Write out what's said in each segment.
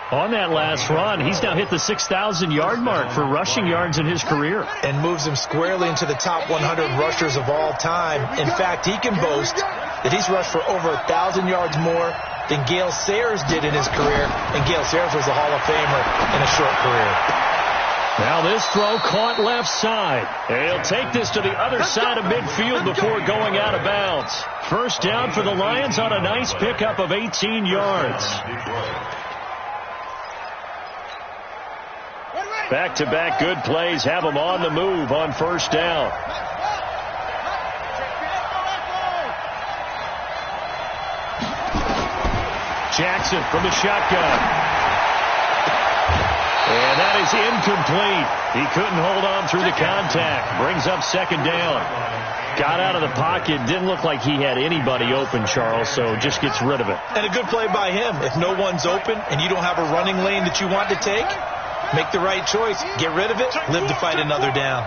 On that last run, he's now hit the 6,000-yard mark for rushing yards in his career. And moves him squarely into the top 100 rushers of all time. In fact, he can boast that he's rushed for over 1,000 yards more than Gale Sayers did in his career. And Gale Sayers was a Hall of Famer in a short career. Now this throw caught left side. He'll take this to the other side of midfield before going out of bounds. First down for the Lions on a nice pickup of 18 yards. Back-to-back good plays have them on the move on first down. Jackson from the shotgun. And that is incomplete. He couldn't hold on through the contact. Brings up second down. Got out of the pocket. Didn't look like he had anybody open, Charles, so just gets rid of it. And a good play by him. If no one's open and you don't have a running lane that you want to take, make the right choice. Get rid of it. Live to fight another down.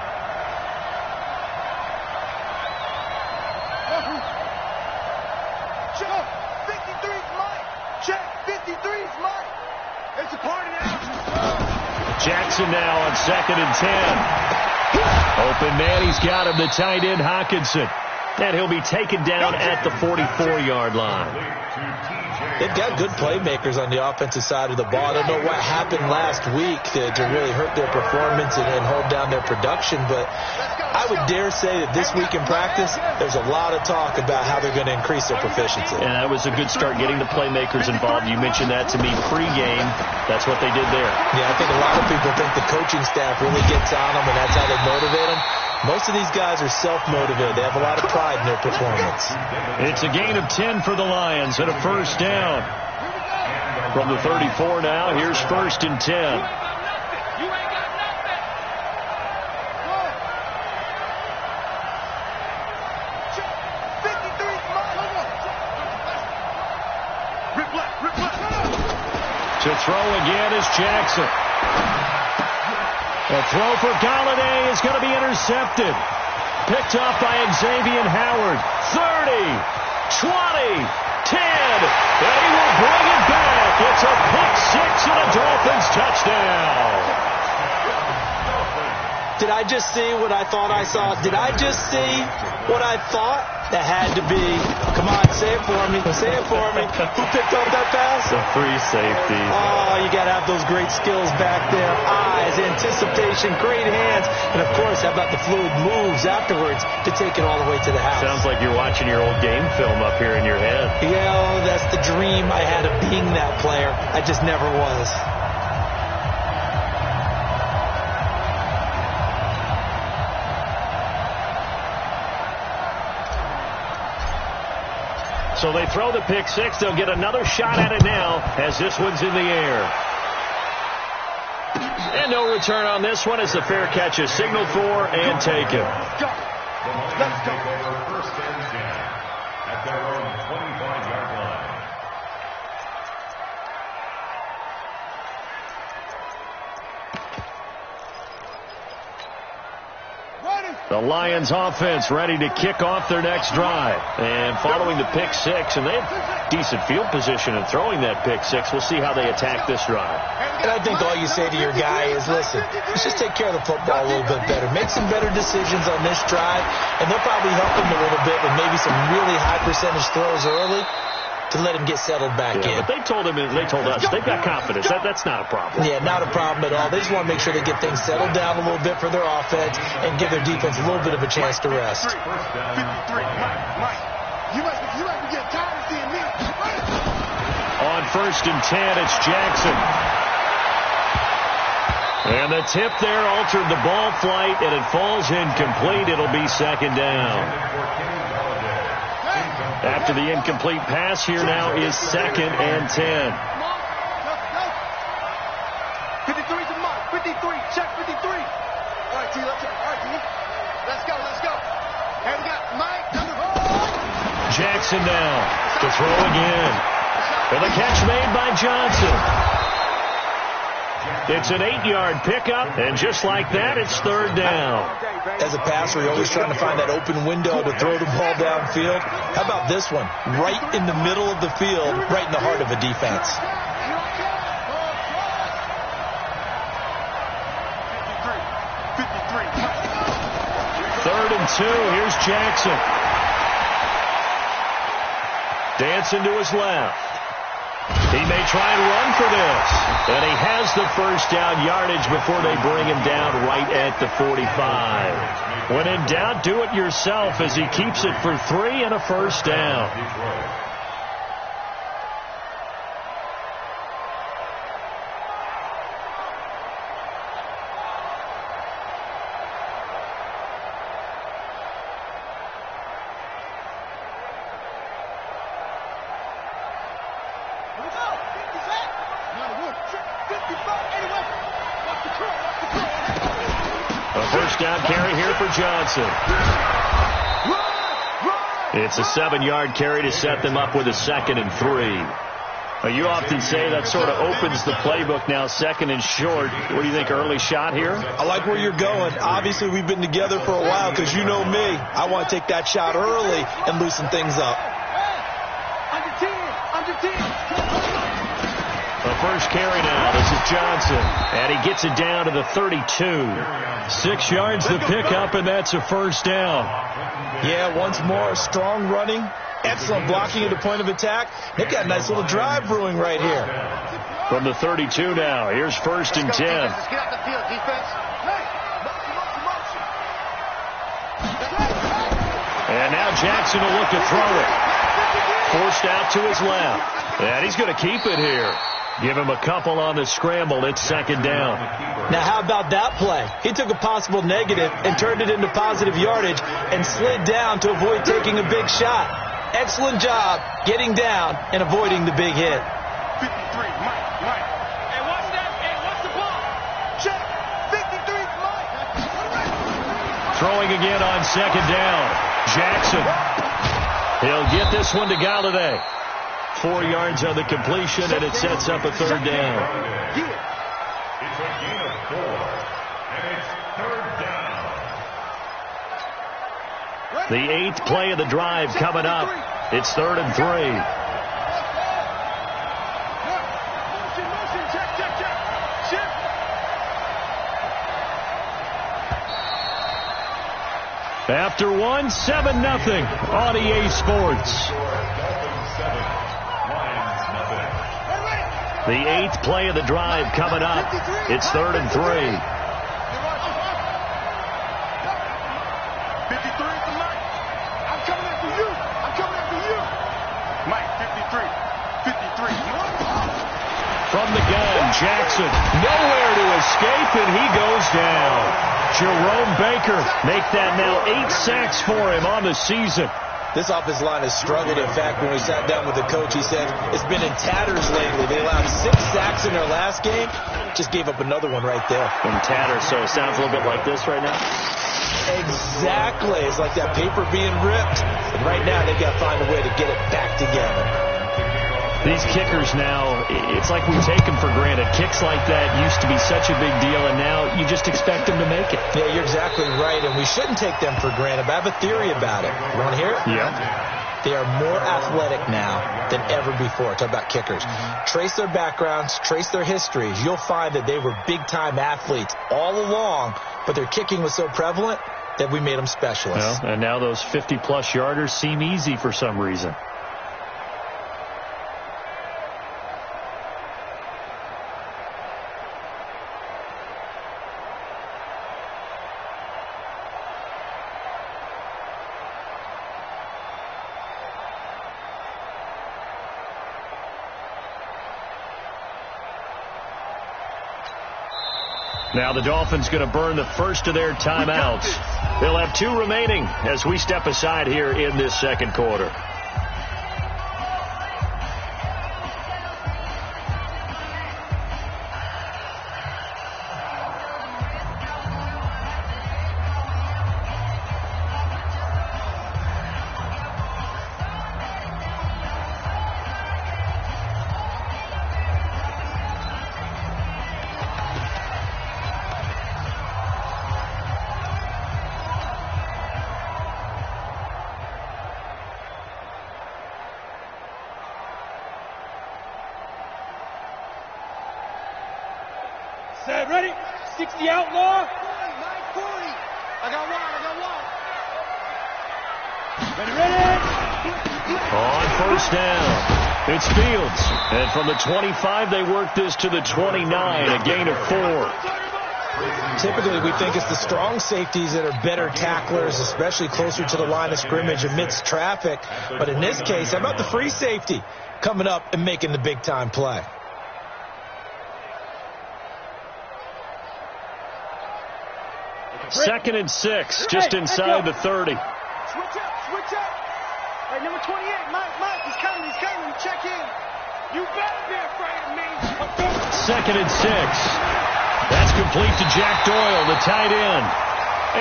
Jackson now on 2nd and 10. Open man, he's got him, the tight end Hawkinson. And he'll be taken down at the 44-yard line. They've got good playmakers on the offensive side of the ball. I don't know what happened last week to really hurt their performance and hold down their production, but I would dare say that this week in practice, there's a lot of talk about how they're going to increase their proficiency. And that was a good start, getting the playmakers involved. You mentioned that to me pregame. That's what they did there. Yeah, I think a lot of people think the coaching staff really gets on them, and that's how they motivate them. Most of these guys are self-motivated. They have a lot of pride in their performance. It's a gain of 10 for the Lions and a first down. From the 34 now, here's 1st and 10. To throw again is Jackson. A throw for Galladay is going to be intercepted. Picked off by Xavier Howard. 30, 20, 10. And he will bring it back. It's a pick six and a Dolphins touchdown. Did I just see what I thought I saw? Did I just see what I thought? That had to be. Come on, say it for me. Say it for me. Who picked up that pass? The free safety. Oh, you got to have those great skills back there. Eyes, anticipation, great hands. And, of course, how about the fluid moves afterwards to take it all the way to the house? Sounds like you're watching your old game film up here in your head. Yeah, oh, that's the dream I had of being that player. I just never was. So they throw the pick six. They'll get another shot at it now as this one's in the air. And no return on this one as the fair catch is signaled for and taken. Let's go. First and 10 at their own 25-yard line. The Lions offense ready to kick off their next drive. And following the pick six, and they have decent field position in throwing that pick six. We'll see how they attack this drive. And I think all you say to your guy is, listen, let's just take care of the football a little bit better. Make some better decisions on this drive, and they'll probably help him a little bit with maybe some really high percentage throws early to let him get settled back in. But they told us, they've got confidence. That's not a problem. Yeah, not a problem at all. They just want to make sure they get things settled down a little bit for their offense and give their defense a little bit of a chance to rest. 53, Mike, you might be getting tired of seeing me. On 1st and 10, it's Jackson. And the tip there altered the ball flight, and it falls incomplete. It'll be second down. After the incomplete pass, here now is 2nd and 10. 53 to Mike. 53. Check 53. All right, T. Let's go. And we got Mike. Jackson now to throw again. And the catch made by Johnson. It's an 8-yard pickup, and just like that, it's 3rd down. As a passer, you're always trying to find that open window to throw the ball downfield. How about this one? Right in the middle of the field, right in the heart of a defense. 2. Here's Jackson. Dancing to his left. He may try and run for this. And he has the first down yardage before they bring him down right at the 45. When in doubt, do it yourself as he keeps it for 3 and a first down. Johnson. It's a 7-yard carry to set them up with a 2nd and 3. You often say that sort of opens the playbook now, 2nd and short. What do you think, early shot here? I like where you're going. Obviously, we've been together for a while because you know me. I want to take that shot early and loosen things up. Under 10. The first carry now. This is Johnson. And he gets it down to the 32. 6 yards to pick up, and that's a first down. Yeah, once more, strong running, excellent blocking at the point of attack. They've got a nice little drive brewing right here. From the 32 now, here's 1st and 10. Get off the field, defense. And now Jackson will look to throw it. Forced out to his left. And he's going to keep it here. Give him a couple on the scramble. It's 2nd down. Now, how about that play? He took a possible negative and turned it into positive yardage and slid down to avoid taking a big shot. Excellent job getting down and avoiding the big hit. 53, Mike. Hey, watch that. Hey, watch the ball. Check. 53, Mike. Throwing again on 2nd down. Jackson. He'll get this one to Galladay. 4 yards on the completion, and it sets up a 3rd down. It's a gain of 4, and it's 3rd down. The 8th play of the drive coming up. It's 3rd and 3. Motion, check. After 1, 7-0 on EA Sports. The 8th play of the drive coming up. It's 3rd and 3. 53 to Mike. I'm coming after you. Mike, 53. From the gun, Jackson. Nowhere to escape, and he goes down. Jerome Baker make that now 8 sacks for him on the season. This offensive line has struggled. In fact, when we sat down with the coach, he said it's been in tatters lately. They allowed 6 sacks in their last game. Just gave up another one right there. In tatters, so it sounds a little bit like this right now? Exactly. It's like that paper being ripped. And right now, they've got to find a way to get it back together. These kickers now, it's like we take them for granted. Kicks like that used to be such a big deal, and now you just expect them to make it. Yeah, you're exactly right, and we shouldn't take them for granted, but I have a theory about it. You want to hear it? Yeah. They are more athletic now than ever before. Talk about kickers. Trace their backgrounds, trace their histories. You'll find that they were big-time athletes all along, but their kicking was so prevalent that we made them specialists. Well, and now those 50-plus yarders seem easy for some reason. Now the Dolphins going to burn the first of their timeouts. They'll have 2 remaining as we step aside here in this 2nd quarter. Set, ready? 60 outlaw. 940. I got one. On first down, it's Fields. And from the 25, they work this to the 29, a gain of 4. Typically, we think it's the strong safeties that are better tacklers, especially closer to the line of scrimmage amidst traffic. But in this case, how about the free safety coming up and making the big-time play? Second and 6, just inside the 30. Switch up. Hey, number 28, Mike, he's coming. Check in. You better be afraid of me. Second and 6. That's complete to Jack Doyle, the tight end.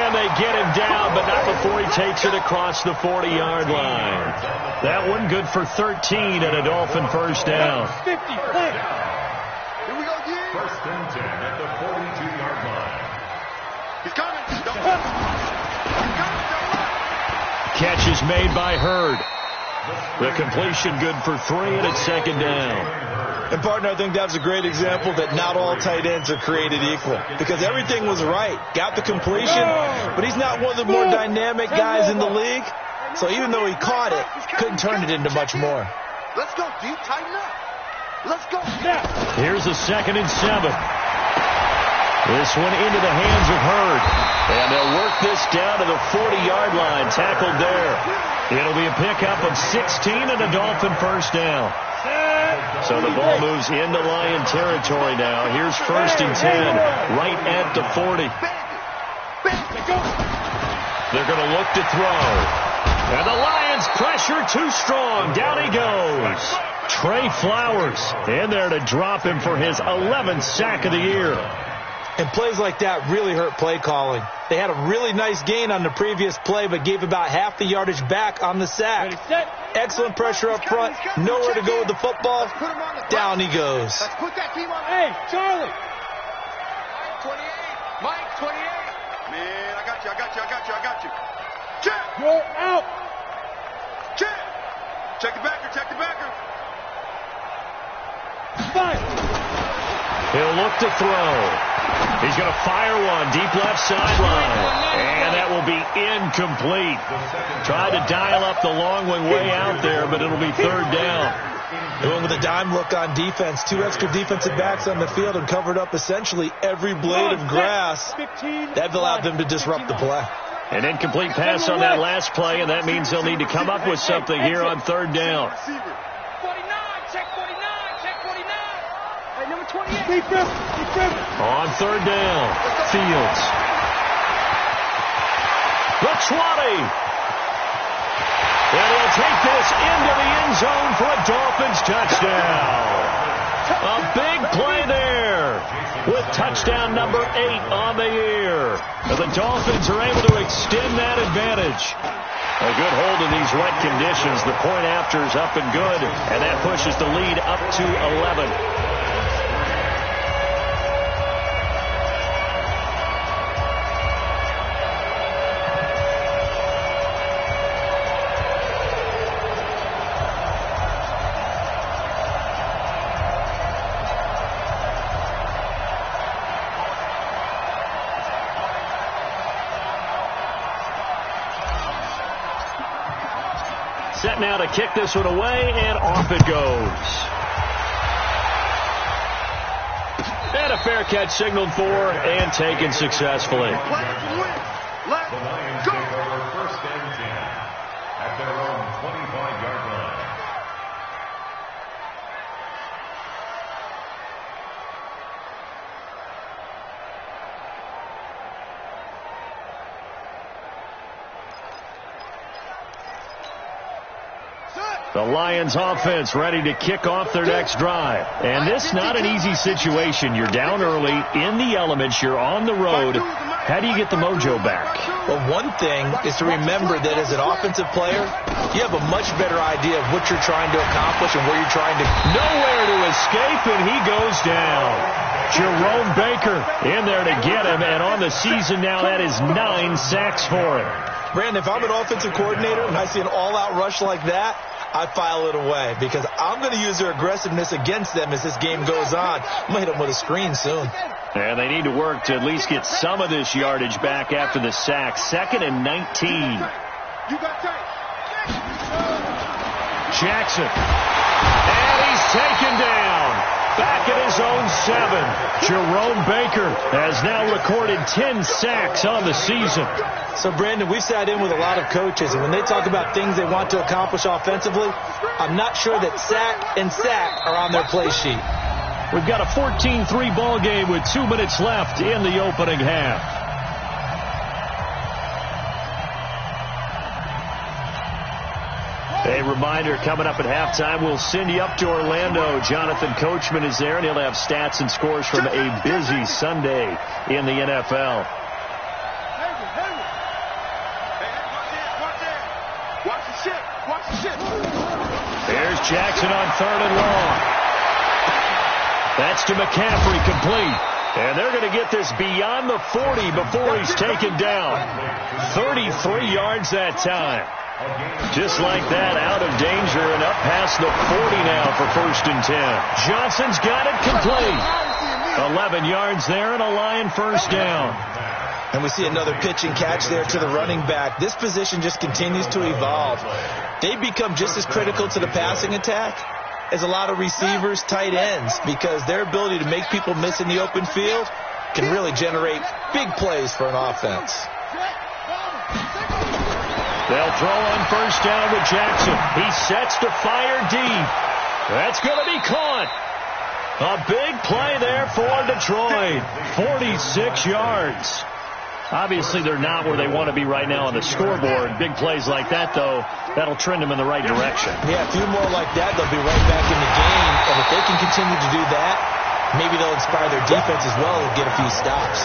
And they get him down, but not before he takes it across the 40-yard line. That one good for 13 and a Dolphin first down. 50, play. Here we go again. First and 10 at the 42-yard line. He's coming. Don't run. Catch is made by Hurd. The completion good for 3 and it's second down. And, partner, I think that was a great example that not all tight ends are created equal. Because everything was right. Got the completion, but he's not one of the more dynamic guys in the league. So even though he caught it, couldn't turn it into much more. Let's go, D. Tighten up. Let's go. Here's a second and 7. This one into the hands of Hurd. And they'll work this down to the 40-yard line. Tackled there. It'll be a pickup of 16 and a Dolphin first down. So the ball moves into Lion territory now. Here's first and 10, right at the 40. They're going to look to throw. And the Lions pressure too strong. Down he goes. Trey Flowers in there to drop him for his 11th sack of the year. And plays like that really hurt play calling. They had a really nice gain on the previous play, but gave about half the yardage back on the sack. Excellent pressure up front. Nowhere to go with the football. Down he goes. Put that team on. Hey, Charlie. 28. Mike, 28. Man, I got you. Check. Roll out. Check. Check the backer. Five. He'll look to throw. He's going to fire one deep left sideline. And that will be incomplete. Tried to dial up the long one way out there, but it'll be third down. Going with a dime look on defense. 2 extra defensive backs on the field and covered up essentially every blade of grass. That allowed them to disrupt the play. An incomplete pass on that last play, and that means they'll need to come up with something here on third down. 49, check 49. Hey, number 28. On third down, Fields. The 20. And he'll take this into the end zone for a Dolphins touchdown. A big play there with touchdown number 8 on the year. And the Dolphins are able to extend that advantage. A good hold in these wet conditions. The point after is up and good, and that pushes the lead up to 11. Set now to kick this one away, and off it goes. And a fair catch signaled for and taken successfully. The Lions take over first and 10 at their own 25-yard line. The Lions offense ready to kick off their next drive. And this not an easy situation. You're down early, in the elements, you're on the road. How do you get the mojo back? Well, one thing is to remember that as an offensive player, you have a much better idea of what you're trying to accomplish and where you're trying to... Nowhere to escape, and he goes down. Jerome Baker in there to get him, and on the season now, that is 9 sacks for him. Brandon, if I'm an offensive coordinator and I see an all-out rush like that, I file it away because I'm going to use their aggressiveness against them as this game goes on. I'm going to hit them with a screen soon. And they need to work to at least get some of this yardage back after the sack. 2nd and 19. You got tight. Jackson. And he's taken down. Back at his own 7. Jerome Baker has now recorded 10 sacks on the season. So, Brandon, we've sat in with a lot of coaches, and when they talk about things they want to accomplish offensively, I'm not sure that sack and sack are on their play sheet. We've got a 14-3 ball game with 2 minutes left in the opening half. A reminder, coming up at halftime, we'll send you up to Orlando. Jonathan Coachman is there, and he'll have stats and scores from a busy Sunday in the NFL. There's Jackson on 3rd and long. That's to McCaffrey, complete. And they're going to get this beyond the 40 before he's taken down. 33 yards that time. Just like that, out of danger and up past the 40 now for 1st and 10. Johnson's got it complete. 11 yards there and a Lion 1st down. And we see another pitch and catch there to the running back. This position just continues to evolve. They become just as critical to the passing attack as a lot of receivers, tight ends, because their ability to make people miss in the open field can really generate big plays for an offense. They'll throw on 1st down with Jackson. He sets to fire deep. That's going to be caught. A big play there for Detroit. 46 yards. Obviously, they're not where they want to be right now on the scoreboard. Big plays like that, though, that'll trend them in the right direction. Yeah, a few more like that, they'll be right back in the game. And if they can continue to do that, maybe they'll inspire their defense as well and get a few stops.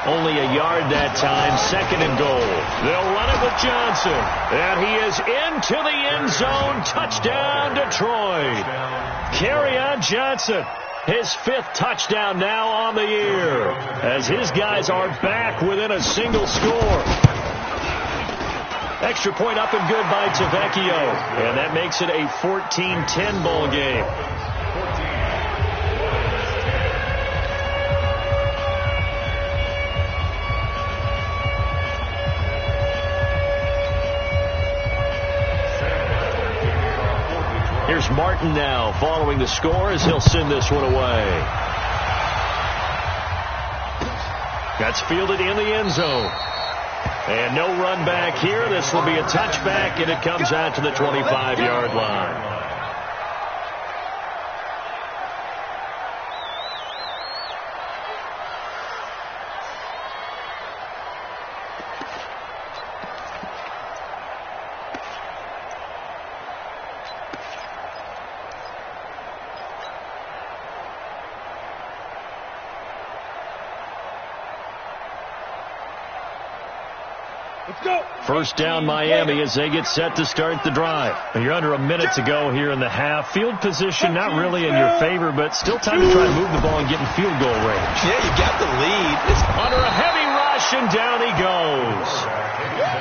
Only a yard that time, 2nd and goal. They'll run it with Johnson. And he is into the end zone. Touchdown, Detroit. Kerryon Johnson, his 5th touchdown now on the year, as his guys are back within a single score. Extra point up and good by Tavecchio. And that makes it a 14-10 ball game. Here's Martin now following the score as he'll send this one away. That's fielded in the end zone. And no run back here. This will be a touchback, and it comes out to the 25-yard line. First down, Miami, as they get set to start the drive. You're under a minute to go here in the half. Field position not really in your favor, but still time to try to move the ball and get in field goal range. Yeah, you got the lead. It's under a heavy rush, and down he goes.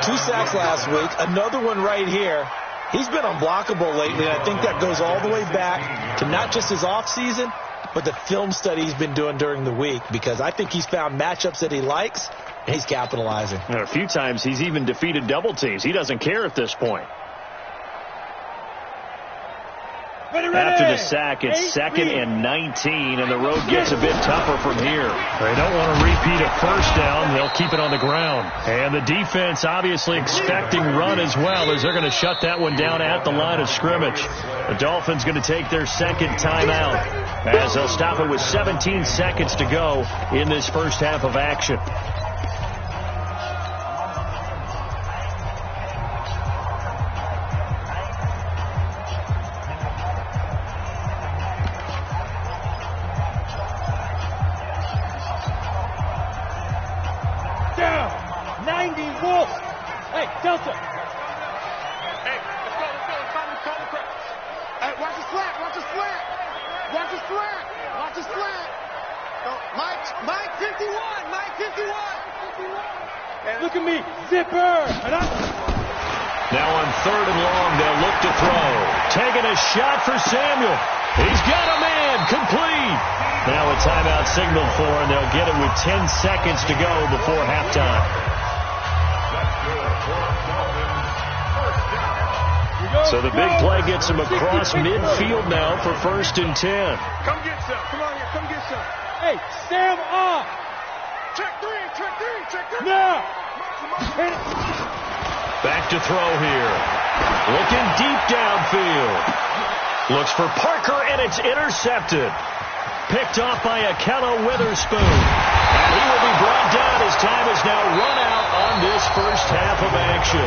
2 sacks last week, another one right here. He's been unblockable lately, and I think that goes all the way back to not just his offseason, but the film study he's been doing during the week, because I think he's found matchups that he likes, and he's capitalizing. And a few times he's even defeated double teams. He doesn't care at this point. After the sack, it's 2nd and 19, and the road gets a bit tougher from here. They don't want to repeat a 1st down. They'll keep it on the ground. And the defense obviously expecting run as well, as they're going to shut that one down at the line of scrimmage. The Dolphins going to take their 2nd timeout, as they'll stop it with 17 seconds to go in this first half of action. Look at me, zipper! Now on 3rd and long, they'll look to throw. Taking a shot for Samuel. He's got a man, complete. Now a timeout signaled for, and they'll get it with 10 seconds to go before halftime. So the big play gets him across midfield now for 1st and 10. Come get some. Come on here. Come get some. Hey, Sam off. Check three. Check three. Check three. Now. Back to throw here. Looking deep downfield. Looks for Parker, and it's intercepted. Picked off by Akello Witherspoon. And he will be brought down as time is now run out on this first half of action.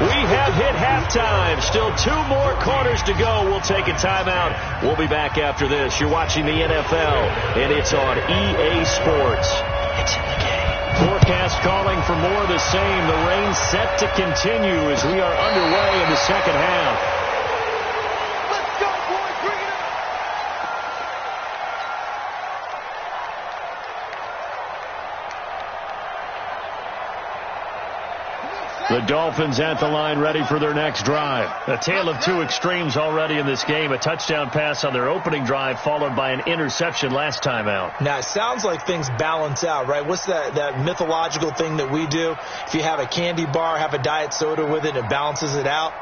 We have hit halftime. Still 2 more quarters to go. We'll take a timeout. We'll be back after this. You're watching the NFL, and it's on EA Sports. It's in the game. Forecast calling for more of the same. The rain set to continue as we are underway in the second half. Let's go, boys. Bring it up. The Dolphins at the line, ready for their next drive. A tale of 2 extremes already in this game. A touchdown pass on their opening drive, followed by an interception last time out. Now, it sounds like things balance out, right? What's that mythological thing that we do? If you have a candy bar, have a diet soda with it, it balances it out.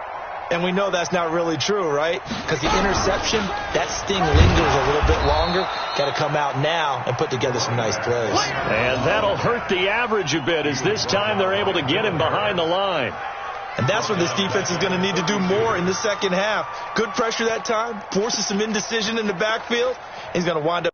And we know that's not really true, right? Because the interception, that sting lingers a little bit longer. Got to come out now and put together some nice plays. And that'll hurt the average a bit as this time they're able to get him behind the line. And that's what this defense is going to need to do more in the second half. Good pressure that time, forces some indecision in the backfield. He's going to wind up.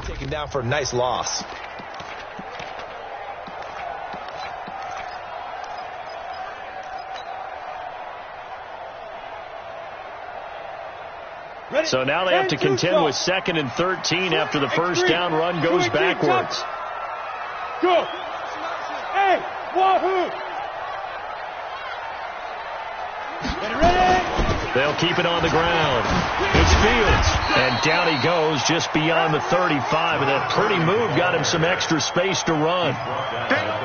Taken down for a nice loss. So now they have to contend with 2nd and 13 after the first down run goes backwards. Go. Hey, Wahoo. Get ready. They'll keep it on the ground. It's Fields. And down he goes just beyond the 35. And that pretty move got him some extra space to run.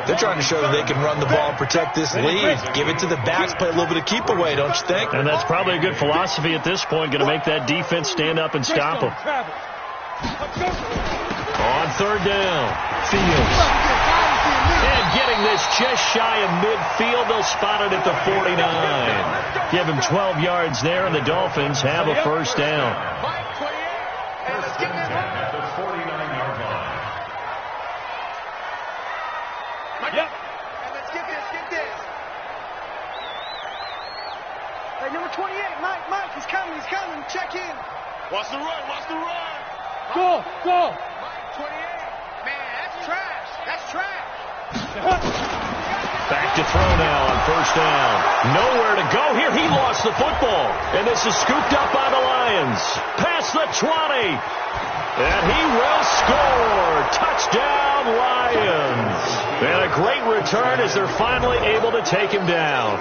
They're trying to show that they can run the ball and protect this lead. Give it to the backs, play a little bit of keep away, don't you think? And that's probably a good philosophy at this point. Going to make that defense stand up and stop them. On 3rd down, Fields. And getting this just shy of midfield, they'll spot it at the 49. Give him 12 yards there, and the Dolphins have a first down. First and 10 at the 49-yard line. Yep. And let's get this. Hey, number 28, Mike, he's coming. Check in. Watch the run. Go. Mike, 28. Man, that's trash. Back to throw now on first down. Nowhere to go here. He lost the football. And this is scooped up by the Lions. Past the 20. And he will score. Touchdown, Lions. And a great return as they're finally able to take him down.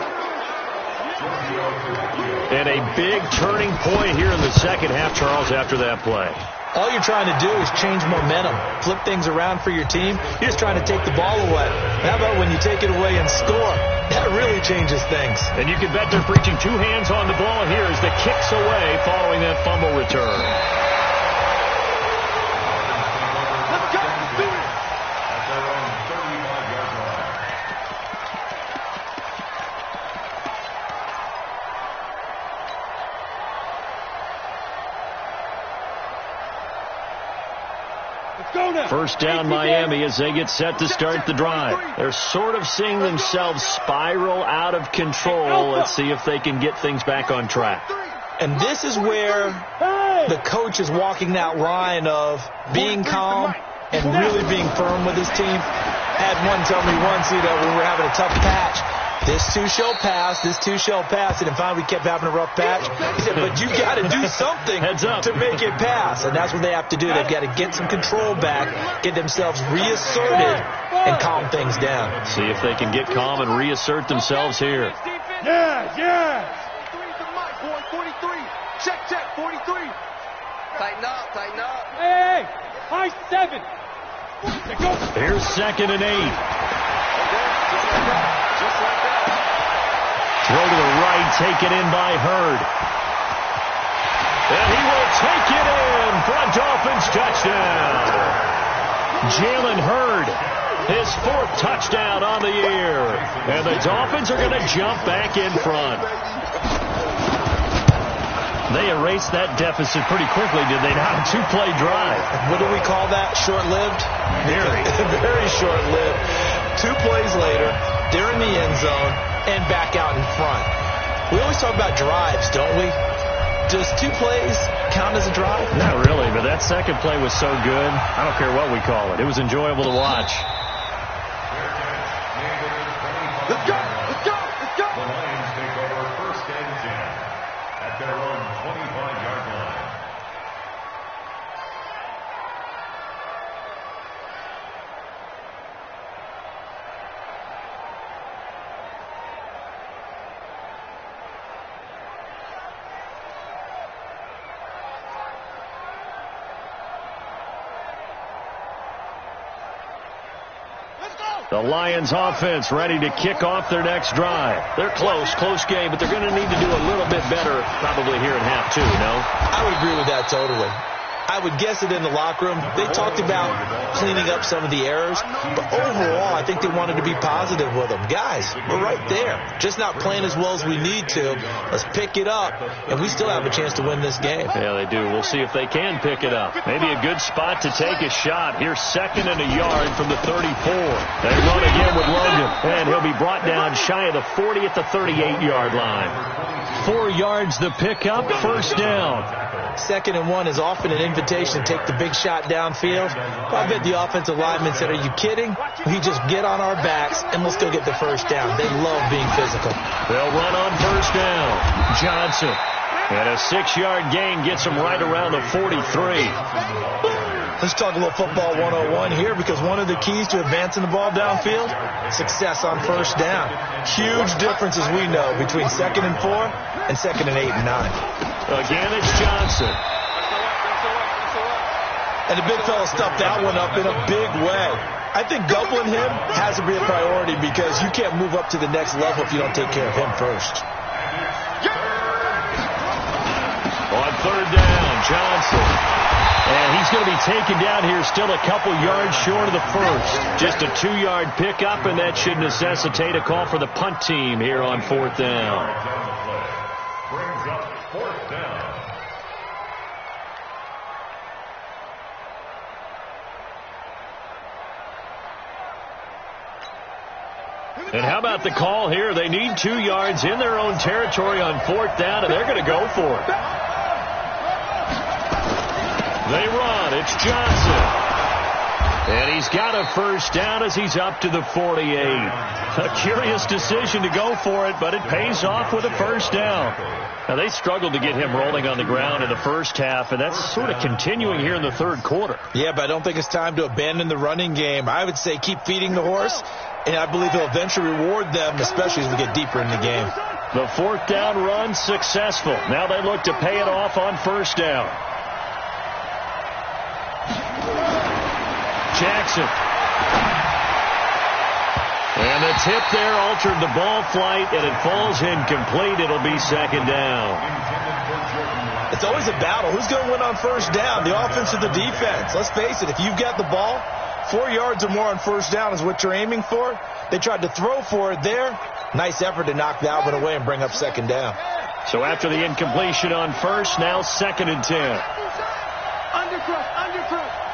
And a big turning point here in the second half, Charles, after that play. All you're trying to do is change momentum, flip things around for your team. You're just trying to take the ball away. How about when you take it away and score? That really changes things. And you can bet they're preaching 2 hands on the ball here as the kick's away following that fumble return. Let's go. Do it. At their own 35-yard line. First down, Miami, as they get set to start the drive. They're sort of seeing themselves spiral out of control. Let's see if they can get things back on track. And this is where the coach is walking that line of being calm and really being firm with his team. Had one tell me once, when we were having a tough patch, This too shall pass. This too shall pass. And finally, we kept having a rough patch. He said, but you got to do something to make it pass. And that's what they have to do. They've got to get some control back, get themselves reasserted, and calm things down. See if they can get calm and reassert themselves here. Yeah. 43. Check, 43. Tighten up. Hey, high 7. Go. Here's 2nd and 8. Just like that. Throw to the right, taken in by Hurd. And he will take it in for a Dolphins touchdown. Jalen Hurd, his 4th touchdown on the year. And the Dolphins are going to jump back in front. They erased that deficit pretty quickly, did they not? A 2-play drive. What do we call that? Short-lived? Very. Very short-lived. 2 plays later, they're in the end zone and back out in front. We always talk about drives, don't we? Does 2 plays count as a drive? Not really, but that second play was so good. I don't care what we call it. It was enjoyable to watch. Let's go. The Lions take over 1st and 10 at their own 25-yard line. The Lions offense ready to kick off their next drive. They're close game, but they're going to need to do a little bit better probably here in half 2, no? I would agree with that totally. I would guess it in the locker room. They talked about cleaning up some of the errors, but overall, I think they wanted to be positive with them. Guys, we're right there. Just not playing as well as we need to. Let's pick it up, and we still have a chance to win this game. Yeah, they do. We'll see if they can pick it up. Maybe a good spot to take a shot. Here's 2nd and a yard from the 34. They run again with Logan, and he'll be brought down shy of the 40 at the 38-yard line. 4 yards the pickup, 1st down. 2nd and 1 is often an invitation to take the big shot downfield. I bet the offensive lineman said, are you kidding? We just get on our backs and let's go get the 1st down. They love being physical. They'll run on 1st down. Johnson. And a 6-yard gain gets him right around the 43. Let's talk a little football 101 here, because one of the keys to advancing the ball downfield, success on 1st down. Huge difference, as we know, between 2nd and 4 and 2nd and 8 and 9. Again, it's Johnson. And the big fella stuffed that one up in a big way. I think doubling him has to be a priority, because you can't move up to the next level if you don't take care of him first. On 3rd down, Johnson. And he's going to be taken down here still a couple yards short of the 1st. Just a 2-yard pickup, and that should necessitate a call for the punt team here on 4th down. Brings up 4th down. And how about the call here? They need 2 yards in their own territory on 4th down, and they're going to go for it. They run. It's Johnson. And he's got a 1st down as he's up to the 48. A curious decision to go for it, but it pays off with a 1st down. Now, they struggled to get him rolling on the ground in the 1st half, and that's sort of continuing here in the 3rd quarter. Yeah, but I don't think it's time to abandon the running game. I would say keep feeding the horse, and I believe he'll eventually reward them, especially as we get deeper in the game. The 4th down run successful. Now they look to pay it off on 1st down. Jackson. And the tip there altered the ball flight, and it falls incomplete. It'll be 2nd down. It's always a battle. Who's going to win on 1st down, the offense or the defense? Let's face it, if you've got the ball, 4 yards or more on 1st down is what you're aiming for. They tried to throw for it there. Nice effort to knock that one away and bring up 2nd down. So after the incompletion on 1st, now 2nd and 10.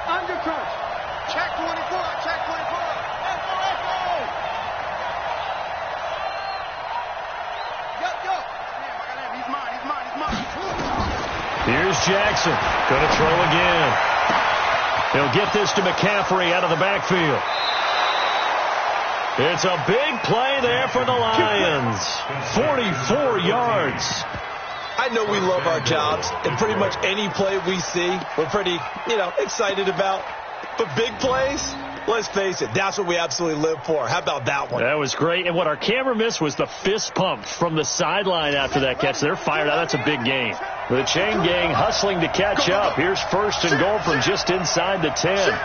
Undercrush. Check 24. Yo. He's mine. Here's Jackson. Going to throw again. He'll get this to McCaffrey out of the backfield. It's a big play there for the Lions. 44 yards. I know we love our jobs, and pretty much any play we see, we're pretty, excited about. But big plays, let's face it, that's what we absolutely live for. How about that one? That was great. And what our camera missed was the fist pump from the sideline after that catch. They're fired out. That's a big gain. The chain gang hustling to catch up. Here's 1st and goal from just inside the 10.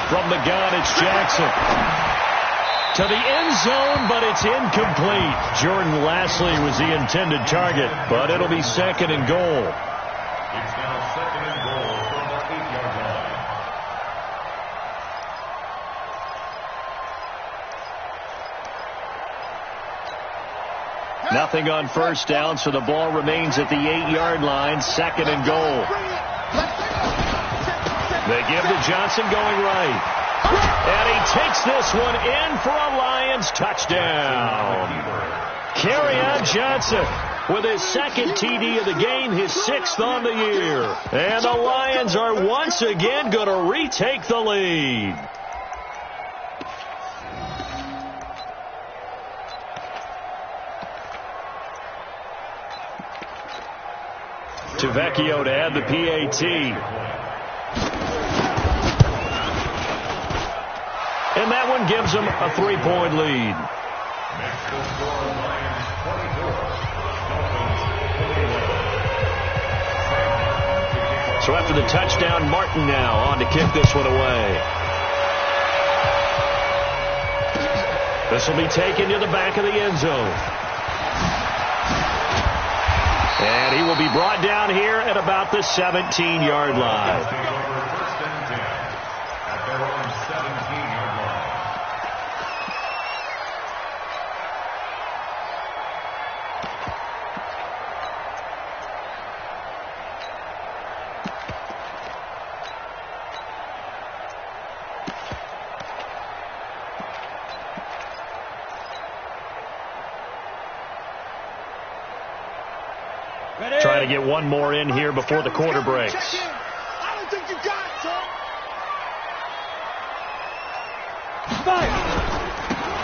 From the gun, it's Jackson. To the end zone, but it's incomplete. Jordan Lastly was the intended target, but it'll be 2nd and goal. It's now 2nd and goal from the 8-yard line. Nothing on 1st down, so the ball remains at the 8-yard line. 2nd and goal. They give to Johnson going right. And he takes this one in for a Lions touchdown. Kerryon Johnson with his 2nd TD of the game, his 6th on the year. And the Lions are once again going to retake the lead. Vecchio to add the PAT. And that one gives them a 3-point lead. So after the touchdown, Martin now on to kick this one away. This will be taken to the back of the end zone. And he will be brought down here at about the 17-yard line. Trying to get one more in here before the quarter breaks. I don't think you got it, son.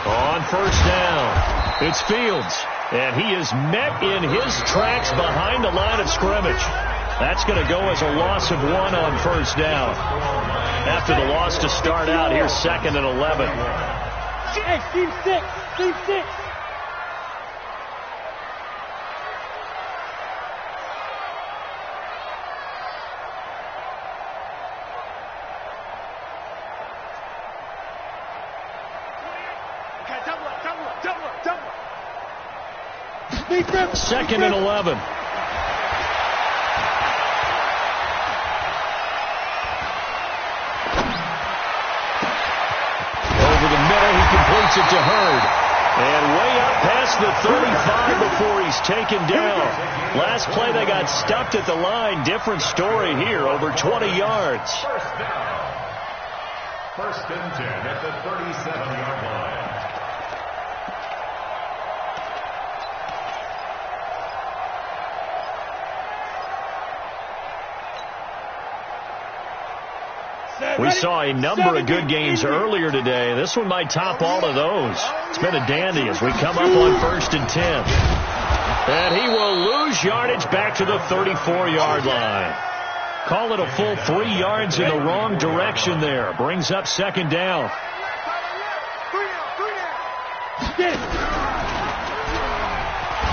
On 1st down, it's Fields. And he is met in his tracks behind the line of scrimmage. That's going to go as a loss of 1 on 1st down. After the loss to start out, here's 2nd and 11. Hey, Steve 6. Steve 6. Double. 2nd and 11. Over the middle, he completes it to Hurd. And way up past the 35 before he's taken down. Last play, they got stuffed at the line. Different story here, over 20 yards. 1st and 10 at the 37-yard line. We saw a number of good games earlier today. This one might top all of those. It's been a dandy as we come up on 1st and 10. And he will lose yardage back to the 34-yard line. Call it a full 3 yards in the wrong direction there. Brings up 2nd down.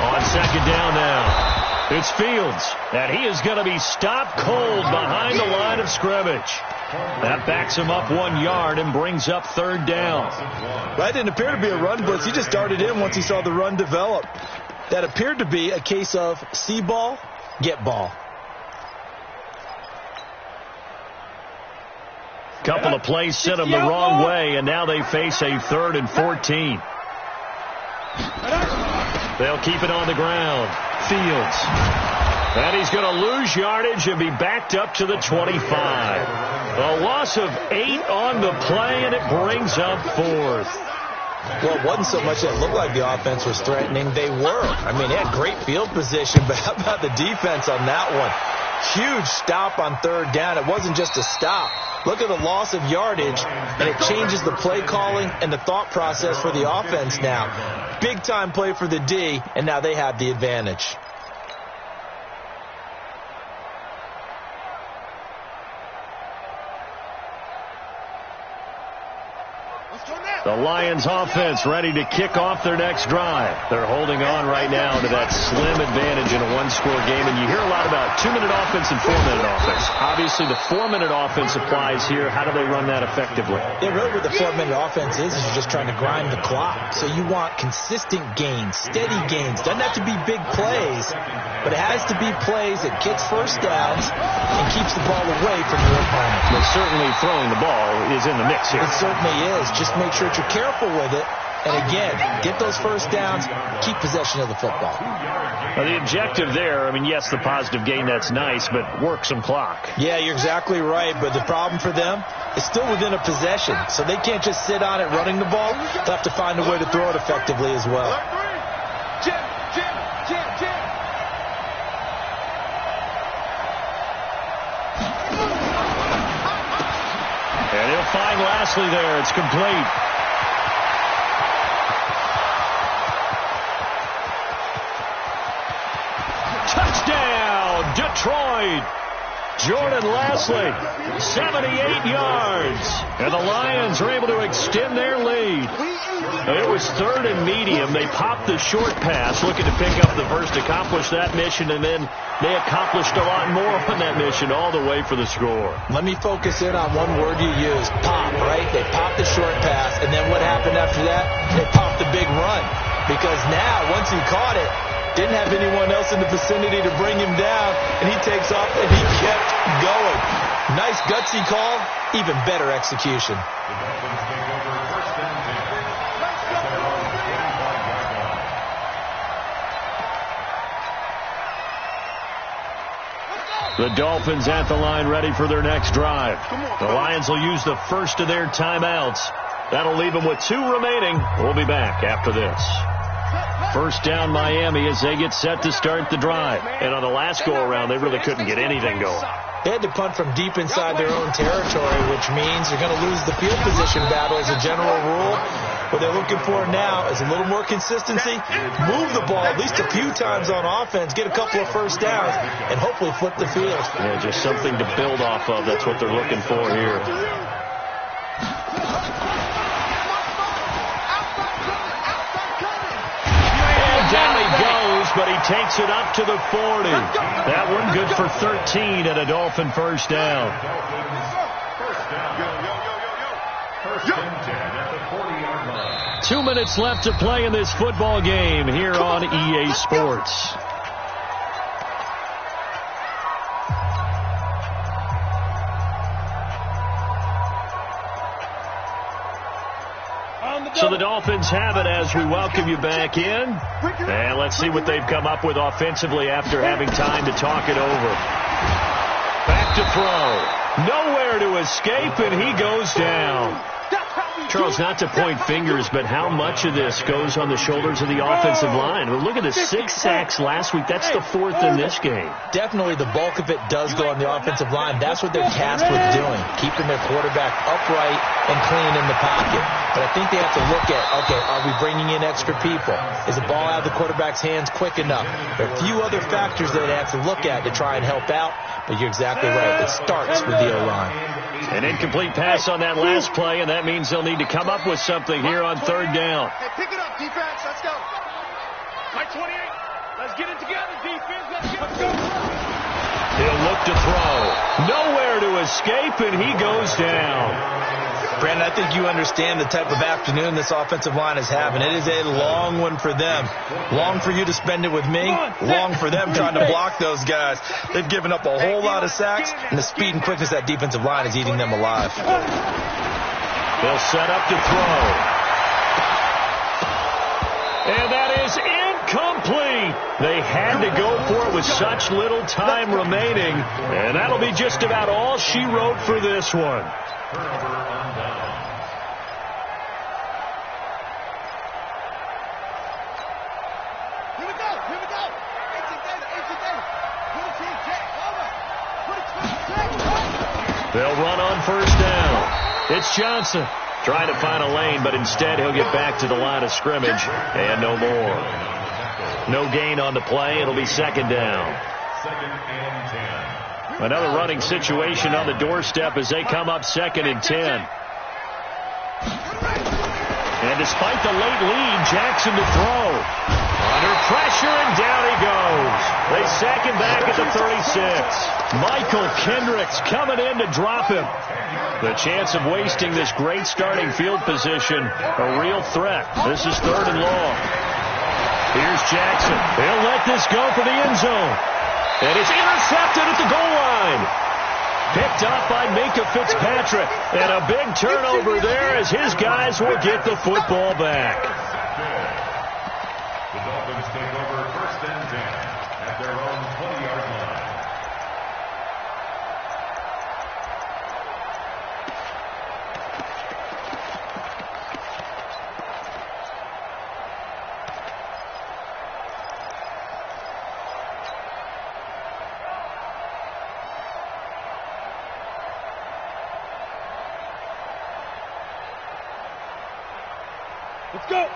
On 2nd down now, it's Fields. And he is going to be stopped cold behind the line of scrimmage. That backs him up 1 yard and brings up 3rd down. That didn't appear to be a run blitz. He just darted in once he saw the run develop. That appeared to be a case of see ball, get ball. Couple of plays sent them the wrong way, and now they face a 3rd and 14. They'll keep it on the ground. Fields. And he's going to lose yardage and be backed up to the 25. A loss of 8 on the play, and it brings up 4th. Well, it wasn't so much that it looked like the offense was threatening. They were. I mean, they had great field position, but how about the defense on that one? Huge stop on third down. It wasn't just a stop. Look at the loss of yardage, and it changes the play calling and the thought process for the offense now. Big-time play for the D, and now they have the advantage. The Lions offense ready to kick off their next drive. They're holding on right now to that slim advantage in a one-score game. And you hear a lot about 2-minute offense and 4-minute offense. Obviously, the 4-minute offense applies here. How do they run that effectively? Yeah, really what the 4-minute offense is you're just trying to grind the clock. So you want consistent gains, steady gains. Doesn't have to be big plays, but it has to be plays that gets first downs and keeps the ball away from your opponent. But certainly throwing the ball is in the mix here. It certainly is. Just make sure you're careful with it. And again, get those first downs, keep possession of the football. Well, the objective there, I mean, yes, the positive gain, that's nice, but work some clock. Yeah, you're exactly right. But the problem for them is still within a possession. So they can't just sit on it running the ball. They'll have to find a way to throw it effectively as well. And he'll find Lashley there. It's complete. Touchdown, Detroit. Jordan Lashley, 78 yards. And the Lions are able to extend their lead. It was 3rd and medium. They popped the short pass, looking to pick up the first, accomplish that mission, and then they accomplished a lot more on that mission all the way for the score. Let me focus in on one word you used, pop, right? They popped the short pass, and then what happened after that? They popped the big run. Because now, once he caught it, didn't have anyone else in the vicinity to bring him down, and he takes off, and he kept going. Nice gutsy call, even better execution. The Dolphins at the line ready for their next drive. The Lions will use the first of their timeouts. That'll leave them with 2 remaining. We'll be back after this. First down Miami as they get set to start the drive. And on the last go-around, they really couldn't get anything going. They had to punt from deep inside their own territory, which means you're going to lose the field position battle as a general rule. What they're looking for now is a little more consistency, move the ball at least a few times on offense, get a couple of first downs, and hopefully flip the field. Yeah, just something to build off of. That's what they're looking for here. Down he goes, but he takes it up to the 40. That one good for 13 and a Dolphin first down. First and 10 at the 40-yard line. 2 minutes left to play in this football game here on EA Sports. So the Dolphins have it as we welcome you back in. And let's see what they've come up with offensively after having time to talk it over. Back to throw. Nowhere to escape, and he goes down. Charles, not to point fingers, but how much of this goes on the shoulders of the offensive line? Well, look at the 6 sacks last week. That's the 4th in this game. Definitely the bulk of it does go on the offensive line. That's what they're tasked with doing, keeping their quarterback upright and clean in the pocket. But I think they have to look at, okay, are we bringing in extra people? Is the ball out of the quarterback's hands quick enough? There are a few other factors that they have to look at to try and help out, but you're exactly right. It starts with the O-line. An incomplete pass on that last play, and that means they'll need to come up with something here on 3rd down. Hey, pick it up, defense. Let's go. Mike 28. Let's get it together, defense. Let's go. He'll look to throw. Nowhere to escape, and he goes down. Brandon, I think you understand the type of afternoon this offensive line is having. It is a long one for them. Long for you to spend it with me. Long for them trying to block those guys. They've given up a whole lot of sacks, and the speed and quickness of that defensive line is eating them alive. They'll set up to throw. And that is incomplete. They had to go for it with such little time remaining. And that'll be just about all she wrote for this one. Here we go. Here we go. 18 data. 18 data. Put it to your check. Over. Put it to your check. They'll run on first down. It's Johnson trying to find a lane, but instead he'll get back to the line of scrimmage and no more. No gain on the play. It'll be second down. Second and 10. Another running situation on the doorstep as they come up second and 10. And despite the late lead, Jackson to throw. Under pressure, and down he goes. They sack him back at the 36. Michael Kendricks coming in to drop him. The chance of wasting this great starting field position, a real threat. This is third and long. Here's Jackson. He'll let this go for the end zone. And it's intercepted at the goal line. Picked up by Minka Fitzpatrick. And a big turnover there as his guys will get the football back. The Dolphins take over first and 10 at their own 20-yard line.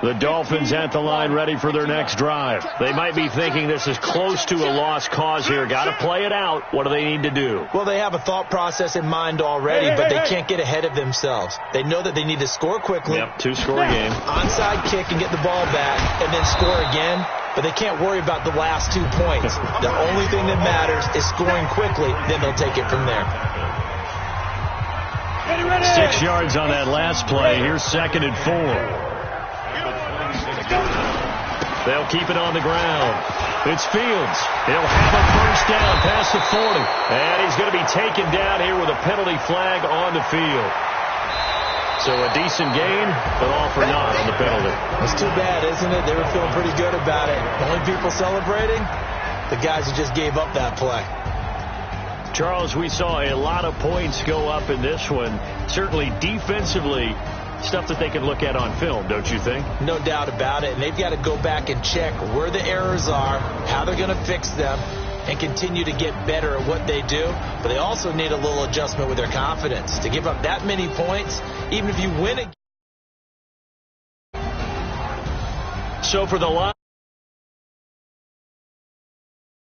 The Dolphins at the line ready for their next drive. They might be thinking this is close to a lost cause here. Got to play it out. What do they need to do? Well, they have a thought process in mind already, but they can't get ahead of themselves. They know that they need to score quickly. Yep, two-score game. Onside kick and get the ball back and then score again. But they can't worry about the last 2 points. The only thing that matters is scoring quickly. Then they'll take it from there. 6 yards on that last play. Here's second and 4. They'll keep it on the ground. It's Fields. He'll have a first down past the 40. And he's going to be taken down here with a penalty flag on the field. So a decent gain, but all for naught on the penalty. It's too bad, isn't it? They were feeling pretty good about it. The only people celebrating, the guys who just gave up that play. Charles, we saw a lot of points go up in this one. Certainly defensively, stuff that they can look at on film, don't you think? No doubt about it. And they've got to go back and check where the errors are, how they're going to fix them, and continue to get better at what they do. But they also need a little adjustment with their confidence. To give up that many points, even if you win a game. So for the line.